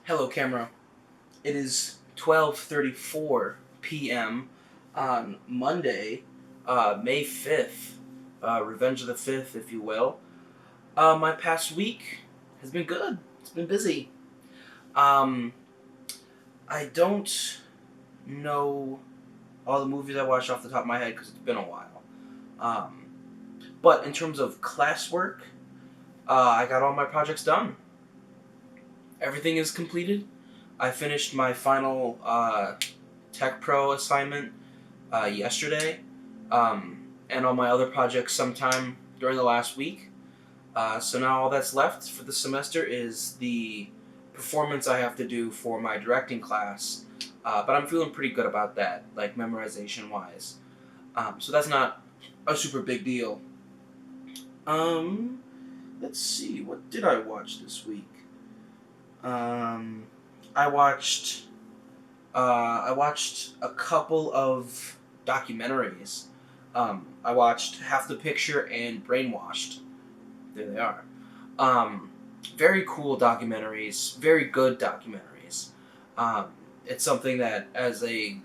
Hello, camera. It is 12:34 p.m. on Monday, May 5th. Revenge of the 5th, if you will. My past week has been good. It's been busy. Um, I don't know all the movies I watched off the top of my head because it's been a while. Um, but in terms of classwork, I got all my projects done. Everything is completed. I finished my final Tech Pro assignment yesterday, and all my other projects sometime during the last week. So now all that's left for the semester is the performance I have to do for my directing class. But I'm feeling pretty good about that, like memorization wise. So that's not a super big deal. Um, let's see, what did I watch this week? Um, I watched I watched a couple of documentaries. I watched Half the Picture and Brainwashed. There they are. Um, Very cool documentaries. Very good documentaries. Um, it's something that, as a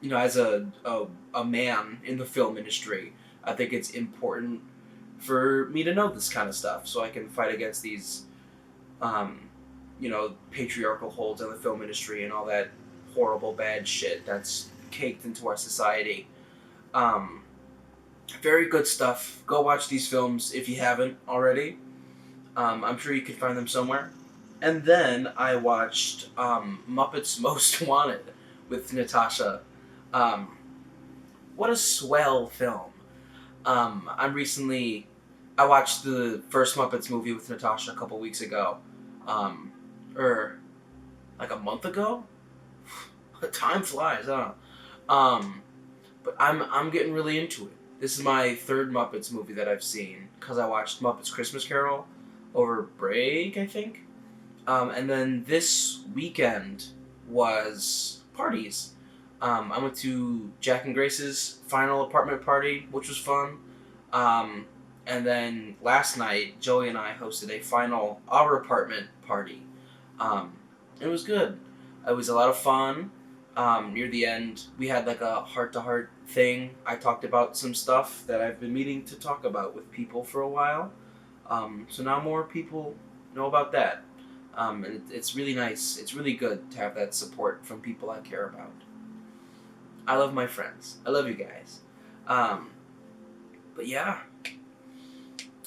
man in the film industry, I think it's important for me to know this kind of stuff so I can fight against these um, patriarchal holds in the film industry and all that horrible bad shit that's caked into our society. Um, Very good stuff. Go watch these films if you haven't already. I'm sure you can find them somewhere. And then I watched Muppets Most Wanted with Natasha. Um, what a swell film. I watched the first Muppets movie with Natasha a couple weeks ago. Um, or like a month ago? Time flies, huh? Um, but I'm getting really into it. This is my third Muppets movie that I've seen because I watched Muppets Christmas Carol over break, I think. And then this weekend was parties. I went to Jack and Grace's final apartment party, which was fun. And then last night, Joey and I hosted a final our apartment party. Um, it was good. It was a lot of fun. Near the end, we had like a heart-to-heart thing. I talked about some stuff that I've been meaning to talk about with people for a while. So now more people know about that. And it's really nice. It's really good to have that support from people I care about. I love my friends. I love you guys. Um, but yeah.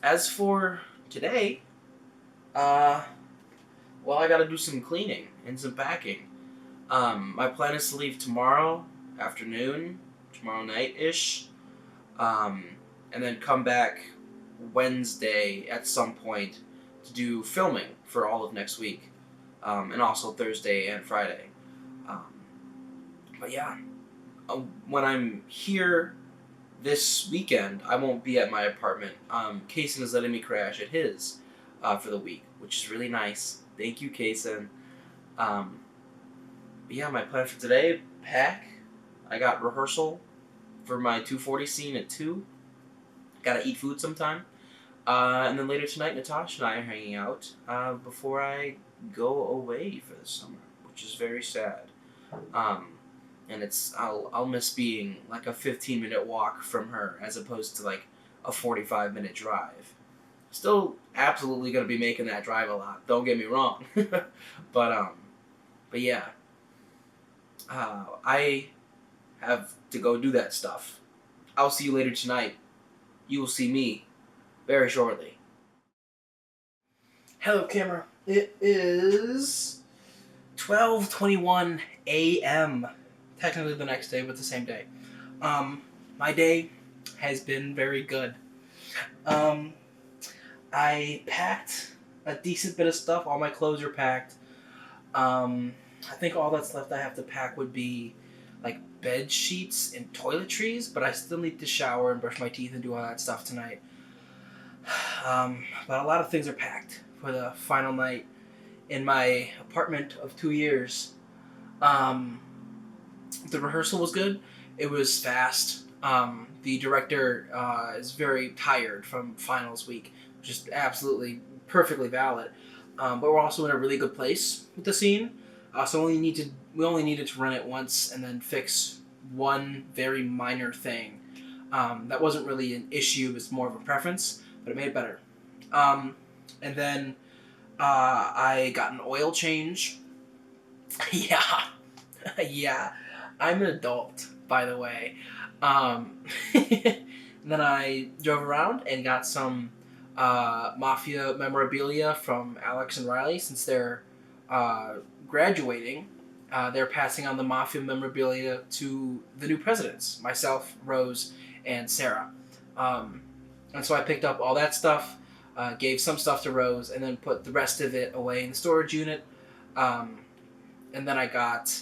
As for today, uh, well, I gotta do some cleaning and some packing. My plan is to leave tomorrow afternoon, tomorrow night-ish, um, and then come back Wednesday at some point to do filming for all of next week, and also Thursday and Friday. Um, but yeah, when I'm here this weekend, I won't be at my apartment. Kaysen is letting me crash at his for the week, which is really nice. Thank you, Kaysen. Um, but yeah, my plan for today, pack. I got rehearsal for my 240 scene at 2. Gotta eat food sometime. And then later tonight, Natasha and I are hanging out before I go away for the summer, which is very sad. Um, and I'll miss being like a 15-minute walk from her as opposed to like a 45-minute drive. Still absolutely gonna be making that drive a lot. Don't get me wrong, but but yeah, I have to go do that stuff. I'll see you later tonight. You will see me very shortly. Hello, camera. It is 12:21 a.m. Technically the next day, but the same day. My day has been very good. Um, I packed a decent bit of stuff. All my clothes are packed. I think all that's left I have to pack would be like bed sheets and toiletries, but I still need to shower and brush my teeth and do all that stuff tonight. But a lot of things are packed for the final night in my apartment of 2 years. Um, the rehearsal was good. It was fast. The director is very tired from finals week, which is absolutely perfectly valid. but we're also in a really good place with the scene. So we only needed to run it once and then fix one very minor thing. That wasn't really an issue; it's more of a preference, but it made it better. And then I got an oil change. Yeah, yeah. I'm an adult, by the way. Then I drove around and got some Mafia memorabilia from Alex and Riley since they're graduating. They're passing on the Mafia memorabilia to the new presidents, myself, Rose, and Sarah. And so I picked up all that stuff, gave some stuff to Rose, and then put the rest of it away in the storage unit. And then I got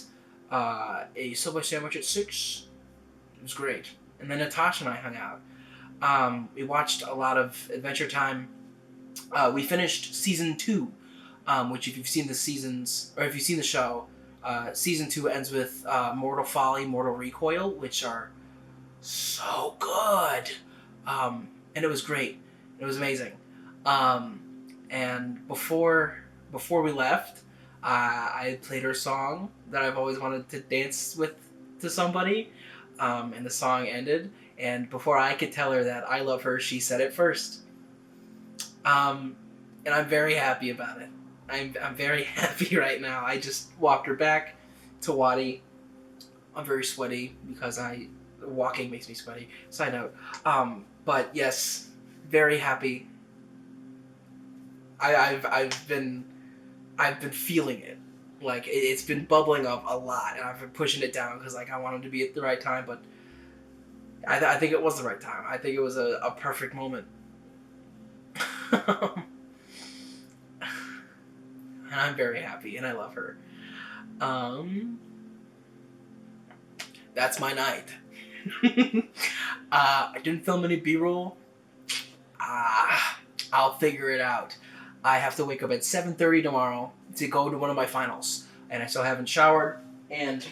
a Subway sandwich at 6. It was great. And then Natasha and I hung out. We watched a lot of Adventure Time. We finished season 2, which if you've seen the seasons, or if you've seen the show, season 2 ends with Mortal Folly, Mortal Recoil, which are so good. And it was great. It was amazing. And before we left, I played her song that I've always wanted to dance with to somebody, and the song ended, and before I could tell her that I love her, she said it first. And I'm very happy about it. I'm very happy right now. I just walked her back to Wadi. I'm very sweaty because walking makes me sweaty. Side note. But yes, very happy. I've been feeling it. Like, it's been bubbling up a lot, and I've been pushing it down because, like, I want him to be at the right time, but I think it was the right time. I think it was a perfect moment. And I'm very happy, and I love her. That's my night. I didn't film any B-roll. I'll figure it out. I have to wake up at 7:30 tomorrow to go to one of my finals. And I still haven't showered. And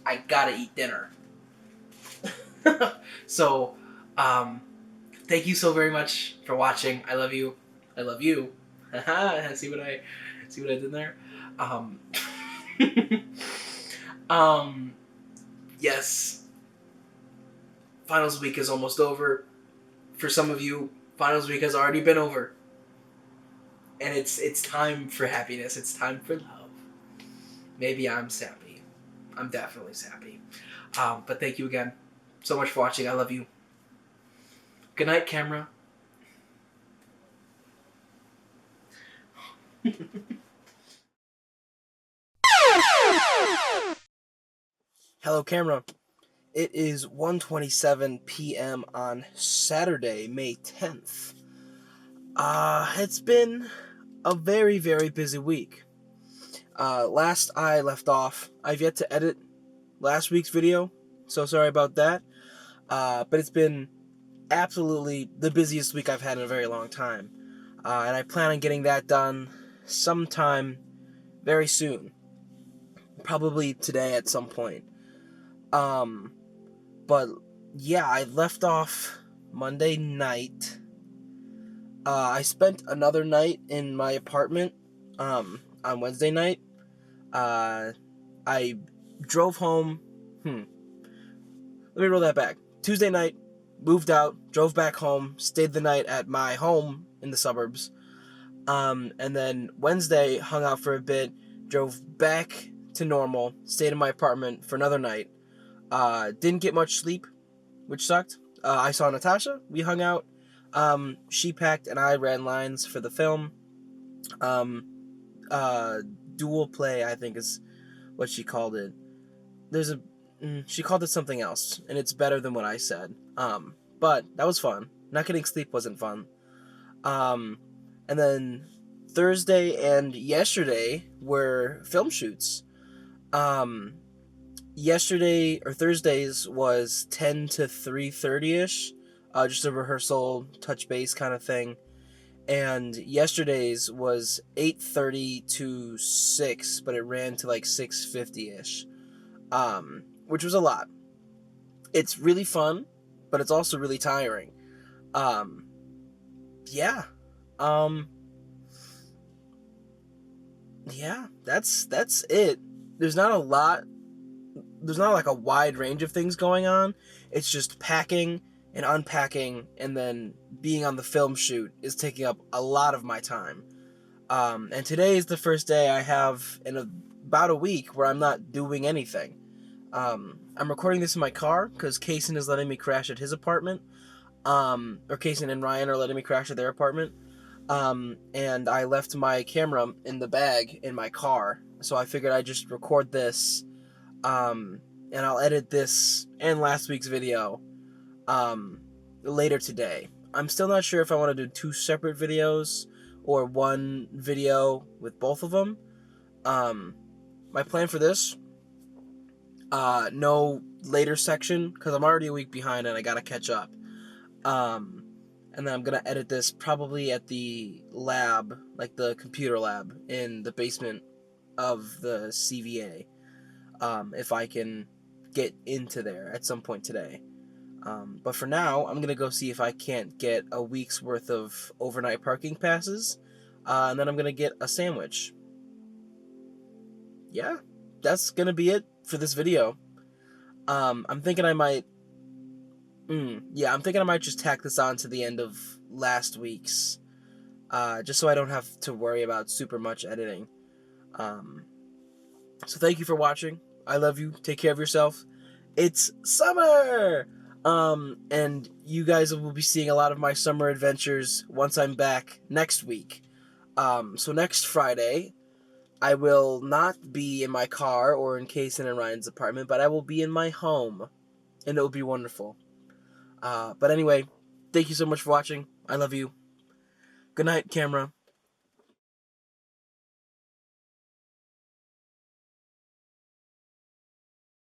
I gotta eat dinner. So, thank you so very much for watching. I love you. I love you. See what I did there? Yes. Finals week is almost over. For some of you, finals week has already been over. And it's time for happiness. It's time for love. Maybe I'm sappy. I'm definitely sappy. But thank you again so much for watching. I love you. Good night, camera. Hello, camera. It is 1:27 p.m. on Saturday, May 10th. It's been a very, very busy week. Last I left off, I've yet to edit last week's video, so sorry about that. But it's been absolutely the busiest week I've had in a very long time. And I plan on getting that done sometime very soon. Probably today at some point. But yeah, I left off Monday night. I spent another night in my apartment on Wednesday night. I drove home. Let me roll that back. Tuesday night, moved out, drove back home, stayed the night at my home in the suburbs. And then Wednesday, hung out for a bit, drove back to normal, stayed in my apartment for another night. Didn't get much sleep, which sucked. I saw Natasha. We hung out. She packed and I ran lines for the film. Dual play, I think is what she called it. She called it something else, and it's better than what I said. But that was fun. Not getting sleep wasn't fun. And then Thursday and yesterday were film shoots. Thursdays was 10 to 3:30ish, just a rehearsal, touch base kind of thing. And yesterday's was 8:30 to 6, but it ran to like 6:50ish, which was a lot. It's really fun, but it's also really tiring. Yeah. yeah, that's it. There's not a lot. There's not like a wide range of things going on. It's just packing and unpacking, and then being on the film shoot is taking up a lot of my time. And today is the first day I have in about a week where I'm not doing anything. I'm recording this in my car because Kaysen is letting me crash at his apartment. Or Kaysen and Ryan are letting me crash at their apartment. And I left my camera in the bag in my car, so I figured I'd just record this. And I'll edit this and last week's video later today. I'm still not sure if I want to do 2 separate videos or 1 video with both of them. My plan for this, no later section, because I'm already a week behind and I gotta catch up. And then I'm gonna edit this probably at the lab, like the computer lab in the basement of the CVA, if I can get into there at some point today. But for now, I'm gonna go see if I can't get a week's worth of overnight parking passes, and then I'm gonna get a sandwich. Yeah, that's gonna be it for this video. I'm thinking I might. I'm thinking I might just tack this on to the end of last week's, just so I don't have to worry about super much editing. So thank you for watching. I love you. Take care of yourself. It's summer! And you guys will be seeing a lot of my summer adventures once I'm back next week. So next Friday, I will not be in my car or in Kaysen and Ryan's apartment, but I will be in my home, and it will be wonderful. But anyway, thank you so much for watching. I love you. Good night, camera.